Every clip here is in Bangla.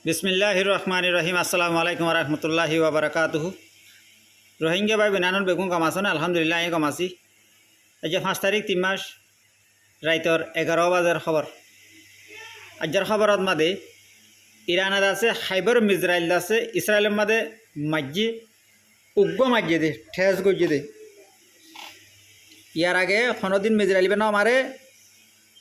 বিসমিল্লাহির রহমানির রহিম। আসসালামু আলাইকুম রহমতুল্লাহি ওবরাকাতুহু। রোহিঙ্গা ভাই বিনানুর বেগুন কমাছেন আলহামদুলিল্লাহ আমি কমাছি। আজ 5 তারিখ 3 মাস রাইতর 11 বাজার খবর। আজর খবরত মাদে ইরানত আছে খাইবার মিজরাইল আছে ইসরায়েলের মাদে মাজ্জি উগ্র মাজ্জি দে ঠেস গজ্জি দে। ইয়ার আগে কোনোদিন মিজরাইল বেন আমারে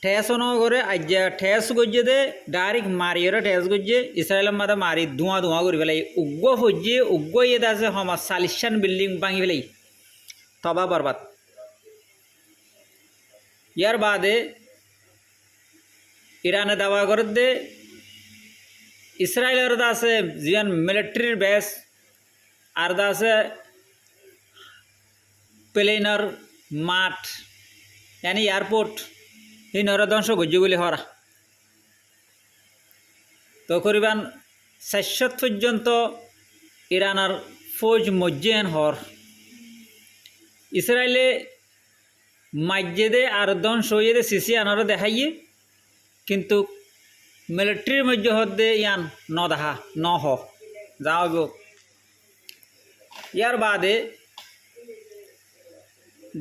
ঠেসও ন করে আজ ঠেস গজ্জে দে ডাইরেক্ট মারিয়ে ঠেস গজ্জে ইসরায়েলের মাদে মারি ধোঁয়া ধোঁয়া করে ফেলাই উগ্র ফজ্জে উগ্র ইয়ে আছে সমাজ 40 বিল্ডিং ভাঙি ফেলাই তবা বরবাদ। ইয়ার বাদে ইরানে দাওয়া করে দে ইসরায়েলের আছে জিয়ান মিলিটারির বেস আর আছে প্লেনার মাঠ यानी एयरपोर्ट ही नरध्वंस गज्जे बोली हरा तो करीबान 60 पर्यंत इरानार फौज मज्जेन हर इस्राएले मस्जिदे और ध्वंस हो सीसी आनार देखाइए किंतु मिलिट्री मध्य हदे यान न দেখা न ह जाओ यार बादे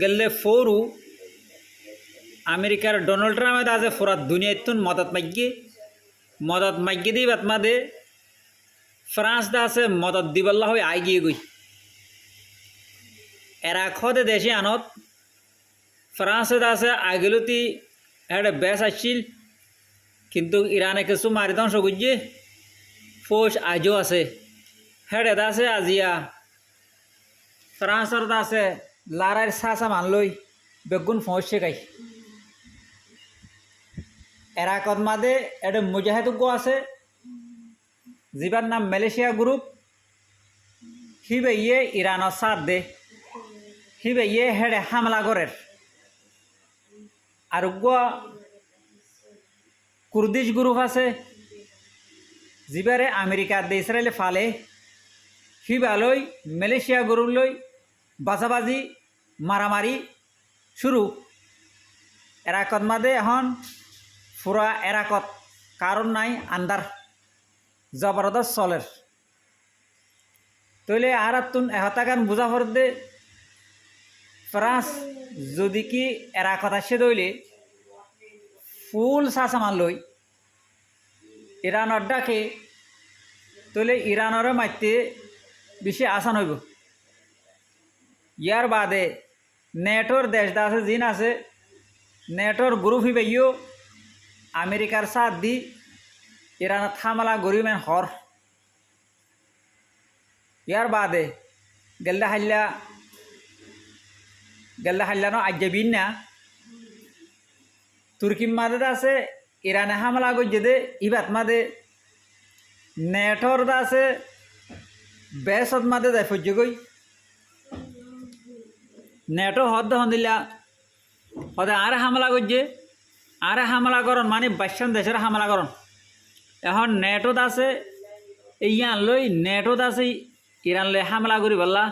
गल्ले फोरू আমেরিকার ডোনাল্ড ট্রাম্প আছে পুরা দুনিয়াতুন মদত মাগ্যে দি বাতমাদে ফ্রান্স দা আছে মদত দিবল্লা হয়ে আইগিয়ে গই এরা খদে দেশে আনত ফ্রান্সে দা আছে আগেলতি একটা বেস আসছিল কিন্তু ইরানে কিছু মারি ধ্বংস করছে ফৌজ আজও আছে হেডে দা আছে আজিয়া ফ্রান্সর দা আছে লারার সাসা মানলই বেগুন ফৌজ শেখাই এরাকত মাদে এটা মুজাহিদ আছে যার নাম মালয়েশিয়া গ্রুপ হিবে ইয়ে ইরানের সাথ দে হিবে ইয়ে হেডে হামলা করে আর কুর্দিশ গ্রুপ আছে যারে আমেরিকা দে ইসরায়েলে ফালে হিবালই মালয়েশিয়া গ্রুপ লই বাজাবাজি মারামারি শুরু এরাকত মাদে এখন পুরা এরাকত কারণ নাই আন্দার জবরদস্ত চলের তৈলে আর তুন এহতাগান বুঝা দে ফ্রান্স যদি কি এরাকত আসে দইলে ফুল সাসামান লই ইরানের ডাকে তৈলে ইরানের মাইতে বেশি আসান হইব। ইয়ার বাদে নেটোর দেশ দা আছে জিন আছে নেটোর গ্রুপ হিবেইও আমেরিকার সাথ দি ইরান থামলা গরিমেন হর ইয়ার বাদে গেল্লা হাল্লা ন আজ্ঞাবিন না তুর্কি মাদে আছে ইরানে হামলা গজ্জে দে ইবাত মাদে নেটর দা আছে বেসত মাদে যায় ফজ্জ গই নেটো হদ হন্দিল্লা হদে আর হামলা গজ্জে আর হামলা করন মানে 22 দেশের হামলা করন এখন নেটত আছে ইয়ান লই নেটত আছে ইরান লই হামলা করি বললা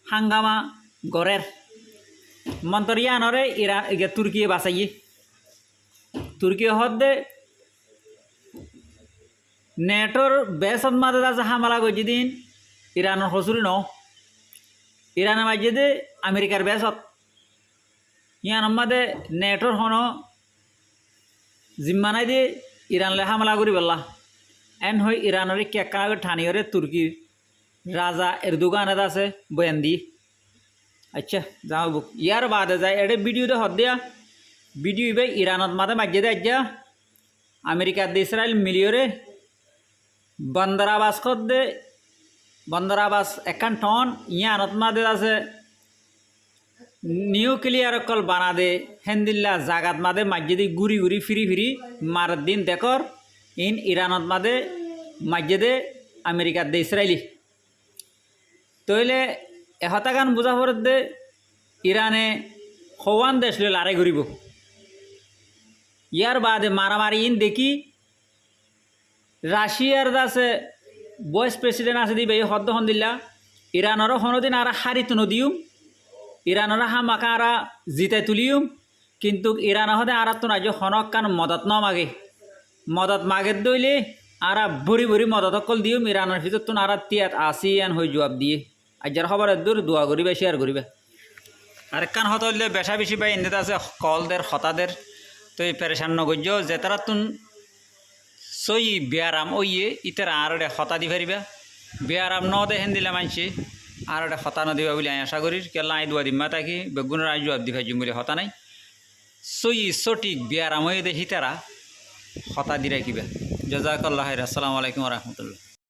হাঙ্গামা গরের মন্তর ইয়ানরে ইরান তুর্কিয়ে বাঁচাইয়ে তুর্কি হদে নেটর বেসত মাদে আছে হামলা গজি দিন ইরানের হসুরি ন ইরানের মাঝে দে আমেরিকার বেসত ইয়ান মাদে নেটর হন জিম্মানাই দিয়ে ইরানলে হামলা করি বললা এন হই ইরানের কেকা ঠানিয়রে তুর্কির রাজা এরদোগান আছে বয়ান দি আচ্ছা যাও বুক ইয়ার বাদে যায় এটা ভিডিও দে হদ দিয়া ভিডিও ইবে ইরানত মাদে মাঝে দে আজ্ঞা আমেরিকার দে ইসরায়েল মিলিয়রে বন্দরাবাস খদ দে বন্দরাবাস একান টন ইয়ানত মাদে আছে নিউক্লিয়ার কল বানা দে হেন্দিল্লা জাগাত মাদে মাজ্জেদি ঘুরি ঘুরি ফিরি মারার দিন দেখর ইন ইরানত মাদে মাজ্জেদে আমেরিকার দে ইসরায়েলি তইলে এহতাগান বুঝা দে ইরানে হওয়ান দেশ লই লারে ঘুরিব ইয়ার বাদে মারামারি ইন দেখি রাশিয়ার আছে বয়স প্রেসিডেন্ট আছে দিবে হদ্দ হন্দিল্লা ইরানেরও হনদিন আর হারিত নদীও ইরানের হামাকারা জিতে তুলিও কিন্তু ইরান হদে আর তো নাজ হনক কান মদত ন মাগে দইলে আরা ভরি ভরি মদত কল দিও মিরানোর ভিতর তো আরা তিয়াত আসি আন হয়ে জবাব দিয়ে আজ্জার খবর দূর দোয়া করিবে শেয়ার করিবে আর কান হত হইলে বেশা বেশি বাই এনে আছে কলদের হতাদের তো এই পেরেশান নগর্য যে তারা তুন সই বেয়ারাম ওইয়ে ইতারা আর হতা দি পারিবা বেয়ারাম ন দেখেন দিলে মানছি আর হতা নদিবা বলে আমি আশা করি কেলা আই দোয়া দিমা তাকি বেগুনের আই জবাব দি ভাইজুম বলে হতা নাই সই সঠিক বেয়ারাম হয়ে দেখি তারা হতা দি রাখিবা জাযাকাল্লাহ খাইর। আসসালামু আলাইকুম ওয়া রাহমাতুল্লাহ।